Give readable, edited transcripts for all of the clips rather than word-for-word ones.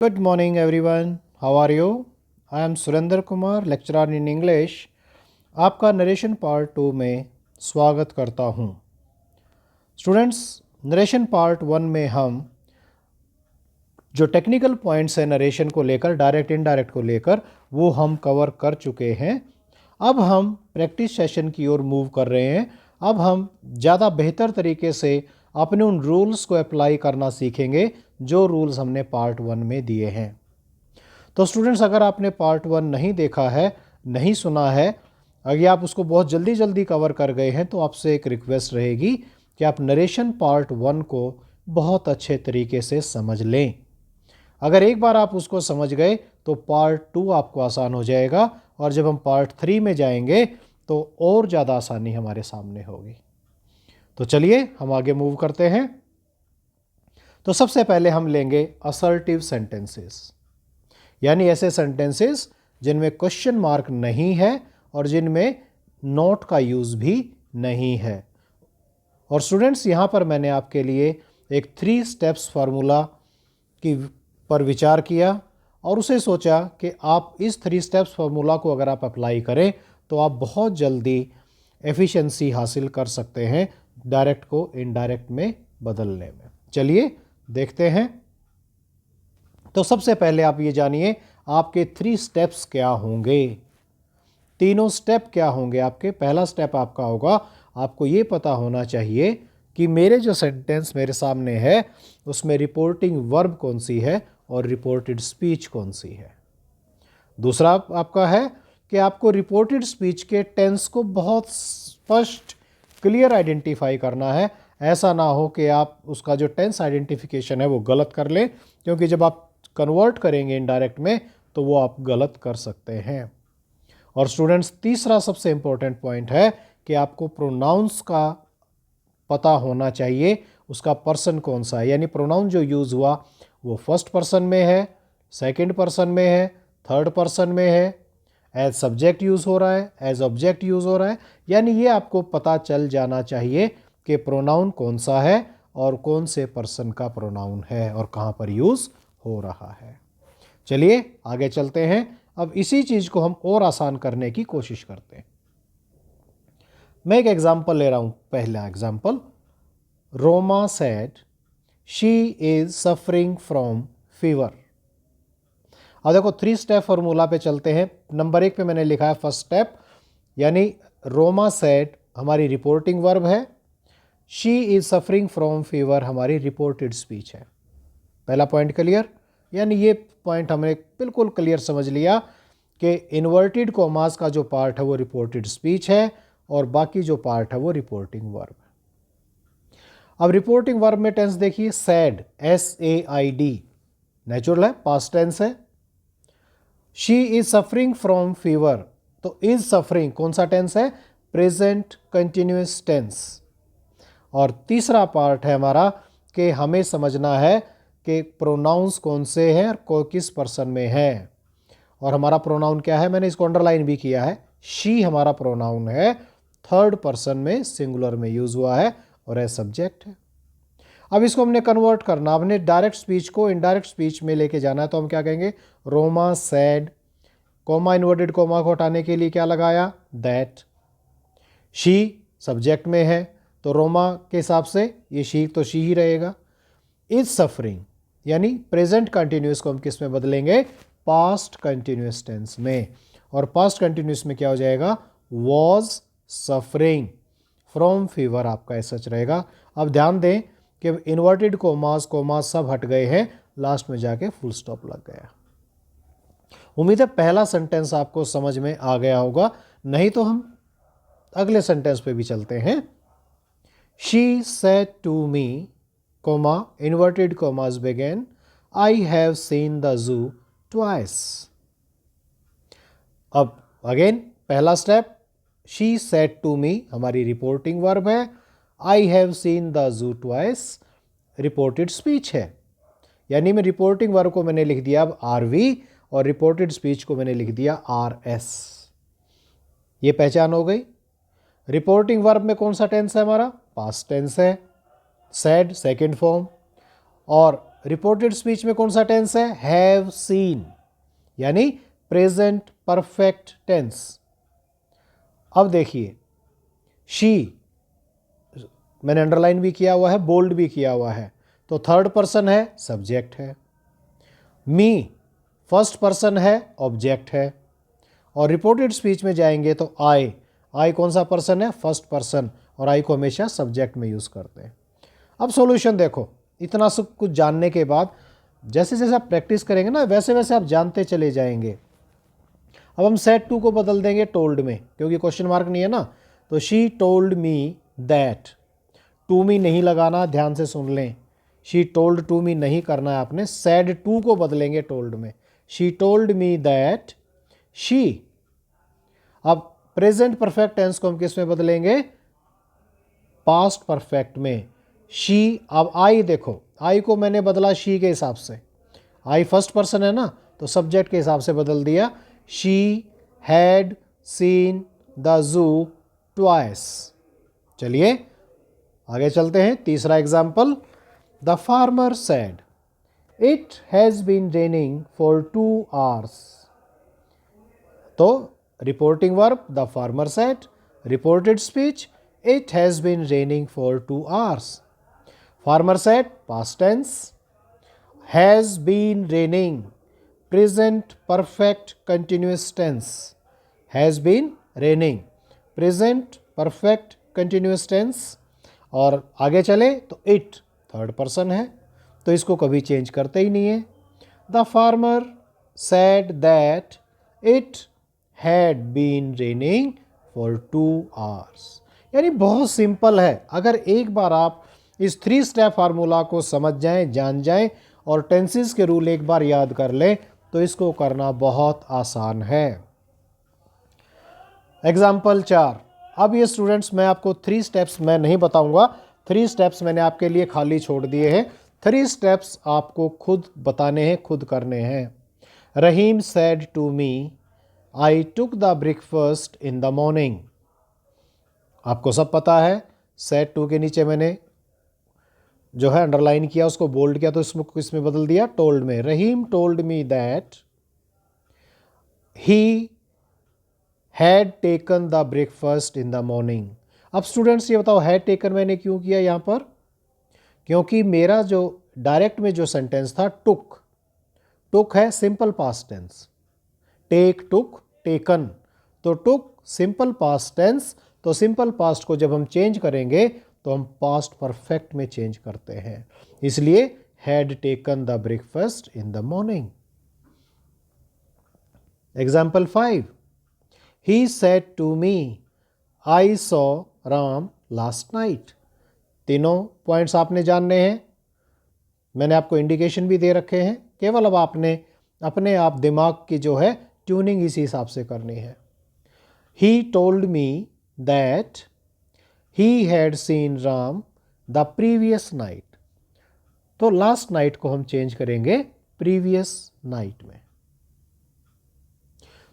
Good morning, everyone. How are you? I am Surendra Kumar, lecturer in English. आपका narration part 2 में स्वागत करता हूँ। स्टूडेंट्स, नरेशन पार्ट 1 में हम जो टेक्निकल पॉइंट्स हैं नरेशन को लेकर, डायरेक्ट इनडायरेक्ट को लेकर, वो हम कवर कर चुके हैं। अब हम प्रैक्टिस सेशन की ओर मूव कर रहे हैं। अब हम ज़्यादा बेहतर तरीके से अपने उन रूल्स को अप्लाई करना सीखेंगे जो रूल्स हमने पार्ट 1 में दिए हैं। तो स्टूडेंट्स, अगर आपने पार्ट 1 नहीं देखा है, नहीं सुना है, अगर आप उसको बहुत जल्दी जल्दी कवर कर गए हैं, तो आपसे एक रिक्वेस्ट रहेगी कि आप नरेशन पार्ट 1 को बहुत अच्छे तरीके से समझ लें। अगर एक बार आप उसको समझ गए तो पार्ट 2 आपको आसान हो जाएगा, और जब हम पार्ट 3 में जाएंगे तो और ज़्यादा आसानी हमारे सामने होगी। तो चलिए हम आगे मूव करते हैं। तो सबसे पहले हम लेंगे असर्टिव सेंटेंसेस, यानी ऐसे सेंटेंसेस जिनमें क्वेश्चन मार्क नहीं है और जिनमें नॉट का यूज़ भी नहीं है। और स्टूडेंट्स, यहाँ पर मैंने आपके लिए एक 3 स्टेप्स फार्मूला की पर विचार किया और उसे सोचा कि आप इस 3 स्टेप्स फार्मूला को अगर आप अप्लाई करें तो आप बहुत जल्दी एफिशिएंसी हासिल कर सकते हैं डायरेक्ट को इनडायरेक्ट में बदलने में। चलिए देखते हैं। तो सबसे पहले आप ये जानिए आपके 3 स्टेप्स क्या होंगे। तीनों स्टेप क्या होंगे आपके। पहला स्टेप आपका होगा, आपको ये पता होना चाहिए कि मेरे जो सेंटेंस मेरे सामने है उसमें रिपोर्टिंग वर्ब कौन सी है और रिपोर्टेड स्पीच कौन सी है। दूसरा आपका है कि आपको रिपोर्टेड स्पीच के टेंस को बहुत स्पष्ट क्लियर आइडेंटिफाई करना है। ऐसा ना हो कि आप उसका जो टेंस आइडेंटिफिकेशन है वो गलत कर लें, क्योंकि जब आप कन्वर्ट करेंगे इनडायरेक्ट में तो वो आप गलत कर सकते हैं। और स्टूडेंट्स, तीसरा सबसे इंपॉर्टेंट पॉइंट है कि आपको प्रोनाउंस का पता होना चाहिए, उसका पर्सन कौन सा है, यानी प्रोनाउन जो यूज़ हुआ वो फर्स्ट पर्सन में है, सेकंड पर्सन में है, थर्ड पर्सन में है, एज सब्जेक्ट यूज़ हो रहा है, एज ऑब्जेक्ट यूज़ हो रहा है। यानी ये आपको पता चल जाना चाहिए कि प्रोनाउन कौन सा है और कौन से पर्सन का प्रोनाउन है और कहाँ पर यूज़ हो रहा है। चलिए आगे चलते हैं। अब इसी चीज़ को हम और आसान करने की कोशिश करते हैं। मैं एक एग्जाम्पल ले रहा हूं। पहला example, Roma said she is suffering from fever. अब देखो 3 स्टेप फॉर्मूला पे चलते हैं। नंबर 1 पे मैंने लिखा है फर्स्ट स्टेप, यानी रोमा सेड हमारी रिपोर्टिंग वर्ब है, she is suffering from fever हमारी रिपोर्टेड स्पीच है। पहला पॉइंट क्लियर, यानी ये पॉइंट हमने बिल्कुल क्लियर समझ लिया कि इन्वर्टेड कॉमास का जो पार्ट है वो रिपोर्टेड स्पीच है और बाकी जो पार्ट है वो रिपोर्टिंग वर्ब है। अब रिपोर्टिंग वर्ब में टेंस देखिए, सैड SAID नेचुरल है, पास्ट टेंस है। She is suffering from fever, तो इज सफरिंग कौन सा टेंस है, प्रेजेंट कंटिन्यूअस टेंस। और तीसरा पार्ट है हमारा कि हमें समझना है कि प्रोनाउंस कौन से हैं और किस पर्सन में है। और हमारा प्रोनाउन क्या है, मैंने इसको अंडरलाइन भी किया है, शी हमारा प्रोनाउन है, थर्ड पर्सन में सिंगुलर में यूज हुआ है और एज सब्जेक्ट है। अब इसको हमने कन्वर्ट करना, हमने डायरेक्ट स्पीच को इनडायरेक्ट स्पीच में लेके जाना है। तो हम क्या कहेंगे, Roma sad, coma inverted coma को हटाने के लिए क्या लगाया, दैट। शी सब्जेक्ट में है तो रोमा के हिसाब से ये शी तो शी ही रहेगा। इज सफरिंग यानी प्रेजेंट कंटिन्यूस को हम किस में बदलेंगे, पास्ट कंटिन्यूस टेंस में। और पास्ट कंटिन्यूस में क्या हो जाएगा, वॉज सफरिंग फ्रॉम फीवर आपका ऐसा रहेगा। अब ध्यान दें कि इन्वर्टेड कोमास सब हट गए हैं, लास्ट में जाके फुल स्टॉप लग गया। उम्मीद है पहला सेंटेंस आपको समझ में आ गया होगा, नहीं तो हम अगले सेंटेंस पे भी चलते हैं। She said to me, comma, inverted commas begin, I have seen the zoo twice. अब अगेन पहला step, she said to me हमारी रिपोर्टिंग वर्ब है, I have seen the zoo twice reported speech है। यानी मैं रिपोर्टिंग वर्ब को मैंने लिख दिया अब RV और रिपोर्टेड स्पीच को मैंने लिख दिया RS। ये पहचान हो गई। रिपोर्टिंग वर्ब में कौन सा टेंस है हमारा, पास्ट टेंस है, सेड सेकेंड फॉर्म, और रिपोर्टेड स्पीच में कौन सा टेंस है? हैव सीन, यानी प्रेजेंट परफेक्ट टेंस। अब देखिए, शी मैंने अंडरलाइन भी किया हुआ है, बोल्ड भी किया हुआ है, तो थर्ड पर्सन है, सब्जेक्ट है। मी फर्स्ट पर्सन है, ऑब्जेक्ट है। और रिपोर्टेड स्पीच में जाएंगे तो आई कौन सा पर्सन है? फर्स्ट पर्सन, और आई को हमेशा सब्जेक्ट में यूज़ करते हैं। अब सॉल्यूशन देखो, इतना सब कुछ जानने के बाद जैसे जैसे आप प्रैक्टिस करेंगे ना, वैसे वैसे आप जानते चले जाएंगे। अब हम सेड टू को बदल देंगे टोल्ड में, क्योंकि क्वेश्चन मार्क नहीं है ना, तो she told me that. To me नहीं लगाना, ध्यान से सुन लें, शी टोल्ड टू मी नहीं करना है आपने, सेड टू को बदलेंगे टोल्ड में। She told me that she. अब प्रेजेंट परफेक्ट टेंस को हम किस में बदलेंगे? पास्ट परफेक्ट में। शी, अब आई देखो, आई को मैंने बदला शी के हिसाब से, आई फर्स्ट पर्सन है ना, तो सब्जेक्ट के हिसाब से बदल दिया। She had seen the zoo twice. चलिए आगे चलते हैं। तीसरा example, the farmer said it has been raining for 2 hours। तो reporting verb the farmer said, reported speech it has been raining for 2 hours। Farmer said past tense, has been raining present perfect continuous tense, has been raining present perfect continuous tense. और आगे चले तो it third person है, तो इसको कभी change करते ही नहीं है। The farmer said that it had been raining for 2 hours। यानी बहुत सिंपल है। अगर एक बार आप इस 3 स्टेप फार्मूला को समझ जाएं, जान जाएं और टेंसेस के रूल एक बार याद कर लें, तो इसको करना बहुत आसान है। एग्जाम्पल 4। अब ये स्टूडेंट्स, मैं आपको 3 स्टेप्स मैं नहीं बताऊंगा, 3 स्टेप्स मैंने आपके लिए खाली छोड़ दिए हैं। 3 स्टेप्स आपको खुद बताने हैं, खुद करने हैं। Rahim said to me I took the breakfast in the morning. आपको सब पता है, सेड टू के नीचे मैंने जो है अंडरलाइन किया, उसको बोल्ड किया, तो इसमें बदल दिया टोल्ड में। Rahim told me that he had taken the breakfast in the morning. अब स्टूडेंट्स ये बताओ, हैड टेकन मैंने क्यों किया यहाँ पर? क्योंकि मेरा जो डायरेक्ट में जो सेंटेंस था टुक, टुक है simple past tense, take took taken, तो टुक सिंपल पास्ट टेंस, तो सिंपल पास्ट को जब हम चेंज करेंगे तो हम पास्ट परफेक्ट में चेंज करते हैं, इसलिए had taken the breakfast in the morning. Example 5। He said to me, I saw Ram last night। तीनों पॉइंट्स आपने जानने हैं, मैंने आपको इंडिकेशन भी दे रखे हैं, केवल अब आपने अपने आप दिमाग की जो है ट्यूनिंग इसी हिसाब से करनी है। He told me that he had seen Ram the previous night। तो लास्ट नाइट को हम चेंज करेंगे प्रीवियस नाइट में।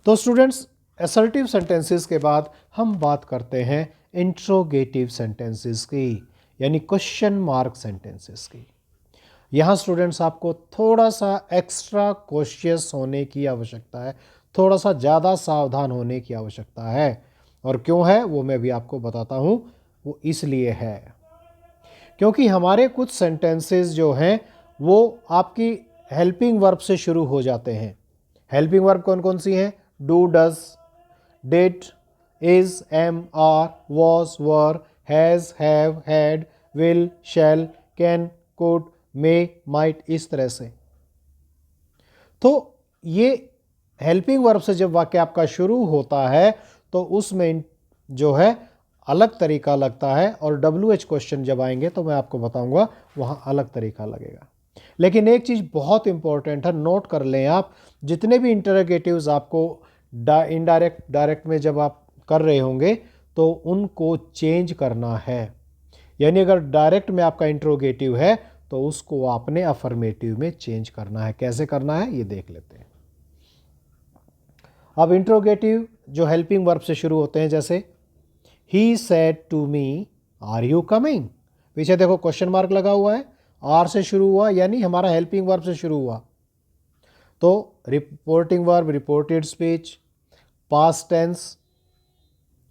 तो स्टूडेंट्स, असर्टिव सेंटेंसेस के बाद हम बात करते हैं इंट्रोगेटिव सेंटेंसेस की, यानी क्वेश्चन मार्क सेंटेंसेस की। यहाँ स्टूडेंट्स आपको थोड़ा सा एक्स्ट्रा कॉशियस होने की आवश्यकता है, थोड़ा सा ज़्यादा सावधान होने की आवश्यकता है। और क्यों है वो मैं भी आपको बताता हूँ। वो इसलिए है क्योंकि हमारे कुछ सेंटेंसेस जो हैं वो आपकी हेल्पिंग वर्ब से शुरू हो जाते हैं। हेल्पिंग वर्ब कौन कौन सी हैं? Do, does, did, is, am, are, was, were, has, have, had, will, shall, can, could, may, might, इस तरह से। तो ये हेल्पिंग वर्ब से जब वाक्य आपका शुरू होता है तो उसमें जो है अलग तरीका लगता है, और WH क्वेश्चन जब आएंगे तो मैं आपको बताऊंगा वहाँ अलग तरीका लगेगा। लेकिन एक चीज़ बहुत इंपॉर्टेंट है, नोट कर लें आप, जितने भी इंटरोगेटिव्स आपको इनडायरेक्ट डायरेक्ट में जब आप कर रहे होंगे तो उनको चेंज करना है। यानी अगर डायरेक्ट में आपका इंटरोगेटिव है तो उसको आपने अफर्मेटिव में चेंज करना है। कैसे करना है ये देख लेते हैं। अब इंटरोगेटिव जो हेल्पिंग वर्ब से शुरू होते हैं, जैसे ही said to me are you coming, पीछे देखो क्वेश्चन मार्क लगा हुआ है, आर से शुरू हुआ यानी हमारा हेल्पिंग वर्ब से शुरू हुआ। तो reporting verb reported speech, past tense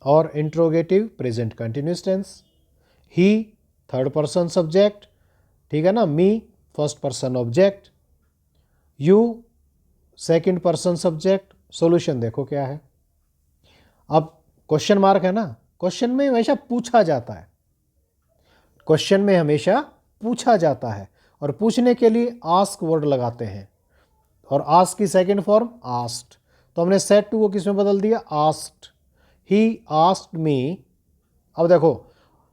और interrogative present continuous tense. He third person subject, ठीक है ना, me first person object, you second person subject. Solution देखो क्या है। अब क्वेश्चन मार्क है ना, क्वेश्चन में हमेशा पूछा जाता है, क्वेश्चन में हमेशा पूछा जाता है और पूछने के लिए आस्क वर्ड लगाते हैं और आस्क की सेकंड फॉर्म आस्क्ड। तो हमने सेड टू को किस में बदल दिया, आस्क्ड। ही आस्क्ड मी। अब देखो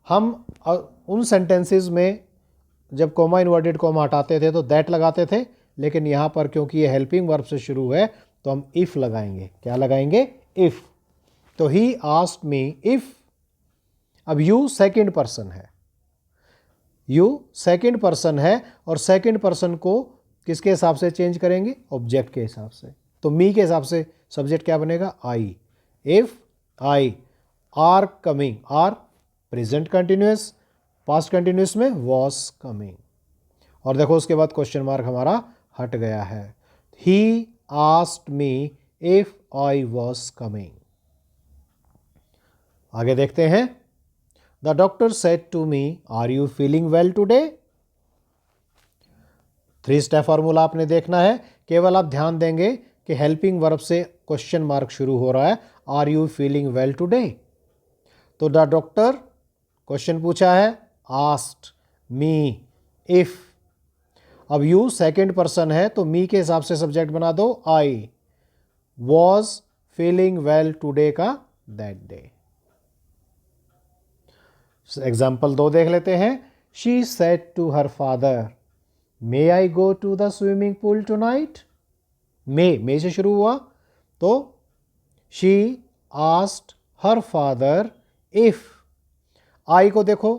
हम उन सेंटेंसेस में जब कोमा इन्वर्टेड कोमा हटाते थे तो दैट लगाते थे, लेकिन यहाँ पर क्योंकि ये हेल्पिंग वर्ब से शुरू है तो हम इफ़ लगाएंगे। क्या लगाएंगे, इफ़। तो ही आस्क्ड मी इफ़। अब यू सेकंड पर्सन है, यू सेकंड पर्सन है और सेकंड पर्सन को किसके हिसाब से चेंज करेंगे, ऑब्जेक्ट के हिसाब से। तो मी के हिसाब से सब्जेक्ट क्या बनेगा, I. If I are coming, are present continuous, past continuous में वॉज कमिंग। और देखो उसके बाद क्वेश्चन मार्क हमारा हट गया है। He asked me if I was coming. आगे देखते हैं। The doctor said to me are you feeling well today. 3 step formula आपने देखना है। केवल आप ध्यान देंगे कि हेल्पिंग वर्ब से क्वेश्चन मार्क शुरू हो रहा है, are you feeling well today. तो द डॉक्टर क्वेश्चन पूछा है, आस्क्ड मी इफ। अब यू सेकंड पर्सन है तो मी के हिसाब से सब्जेक्ट बना दो I. Was feeling well today का दैट डे। एग्जाम्पल 2 देख लेते हैं। She said to her father may I go to the swimming pool tonight. May से शुरू हुआ तो she asked her father if. I को देखो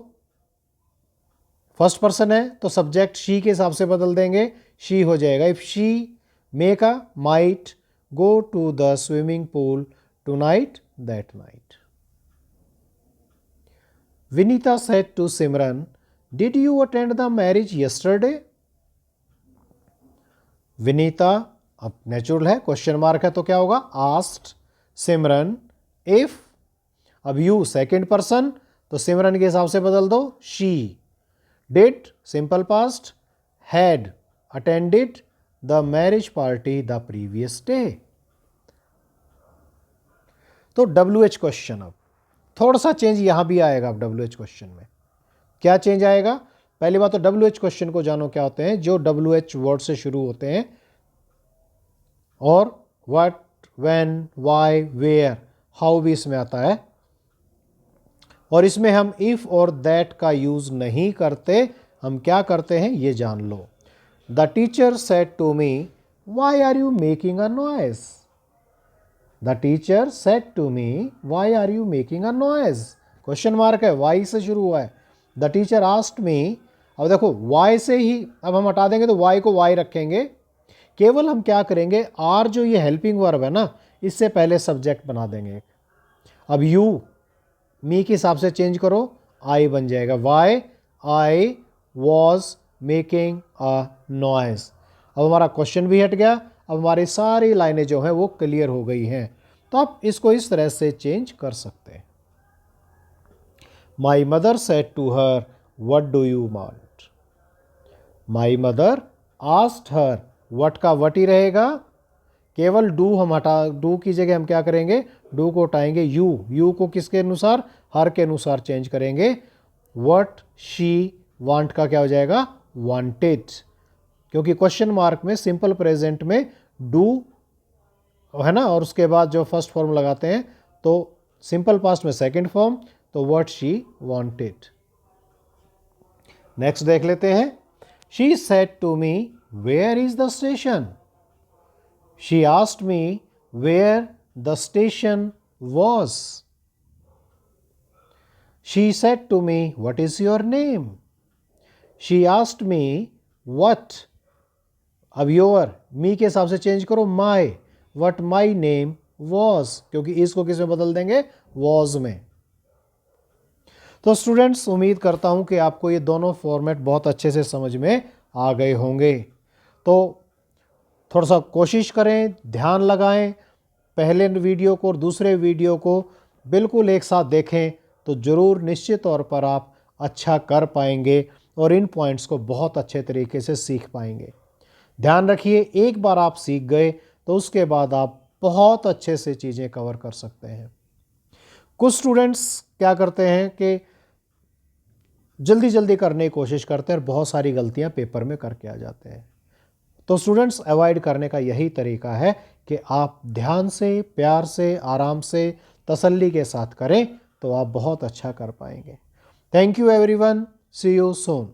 फर्स्ट पर्सन है तो सब्जेक्ट शी के हिसाब से बदल देंगे, शी हो जाएगा इफ शी। मे का might go to the swimming pool tonight that night. Vinita said to Simran did you attend the marriage yesterday. Vinita अब नेचुरल है, क्वेश्चन मार्क है तो क्या होगा, आस्क्ड सिमरन इफ। अब यू सेकंड पर्सन तो सिमरन के हिसाब से बदल दो she. Did simple past, had attended the marriage party the previous day. तो WH क्वेश्चन, अब थोड़ा सा चेंज यहां भी आएगा। अब WH क्वेश्चन में क्या चेंज आएगा, पहली बात तो WH क्वेश्चन को जानो क्या होते हैं, जो WH वर्ड से शुरू होते हैं और what, when, why, where, how भी इसमें आता है। और इसमें हम इफ और दैट का यूज नहीं करते, हम क्या करते हैं ये जान लो। The teacher said to me why are you making a noise. The teacher said to me why are you making a noise. Question mark है, वाई से शुरू हुआ है। The teacher asked me. अब देखो वाई से ही अब हम हटा देंगे तो वाई को वाई रखेंगे। केवल हम क्या करेंगे, आर जो ये हेल्पिंग वर्ब है ना, इससे पहले सब्जेक्ट बना देंगे। अब यू मी के हिसाब से चेंज करो, आई बन जाएगा। Why I was making a noise. अब हमारा क्वेश्चन भी हट गया, अब हमारी सारी लाइनें जो हैं वो क्लियर हो गई हैं। तो आप इसको इस तरह से चेंज कर सकते हैं। My mother said to her what do you want. My mother asked her, what का व्हाट ही रहेगा, केवल डू हम हटा, डू की जगह हम क्या करेंगे, डू को हटाएंगे, यू को किसके अनुसार, हर के अनुसार चेंज करेंगे। व्हाट शी वांट का क्या हो जाएगा, वांटेड, क्योंकि क्वेश्चन मार्क में सिंपल प्रेजेंट में डू है ना, और उसके बाद जो फर्स्ट फॉर्म लगाते हैं तो सिंपल पास्ट में सेकंड फॉर्म, तो व्हाट शी वांटेड। नेक्स्ट देख लेते हैं। She said to me where is the station. She asked me where the station was. She said to me, what is your name? She asked me what. अब your me के हिसाब से change करो my, what my name was, क्योंकि इसको किस में बदल देंगे, was में। तो स्टूडेंट्स, उम्मीद करता हूँ कि आपको ये दोनों फॉर्मेट बहुत अच्छे से समझ में आ गए होंगे। तो थोड़ा सा कोशिश करें, ध्यान लगाएं, पहले वीडियो को और दूसरे वीडियो को बिल्कुल एक साथ देखें तो ज़रूर निश्चित तौर पर आप अच्छा कर पाएंगे और इन पॉइंट्स को बहुत अच्छे तरीके से सीख पाएंगे। ध्यान रखिए, एक बार आप सीख गए तो उसके बाद आप बहुत अच्छे से चीज़ें कवर कर सकते हैं। कुछ स्टूडेंट्स क्या करते हैं कि जल्दी जल्दी करने की कोशिश करते हैं और बहुत सारी गलतियां पेपर में करके आ जाते हैं। तो स्टूडेंट्स, अवॉइड करने का यही तरीका है कि आप ध्यान से, प्यार से, आराम से, तसल्ली के साथ करें तो आप बहुत अच्छा कर पाएंगे। Thank you everyone, see you soon.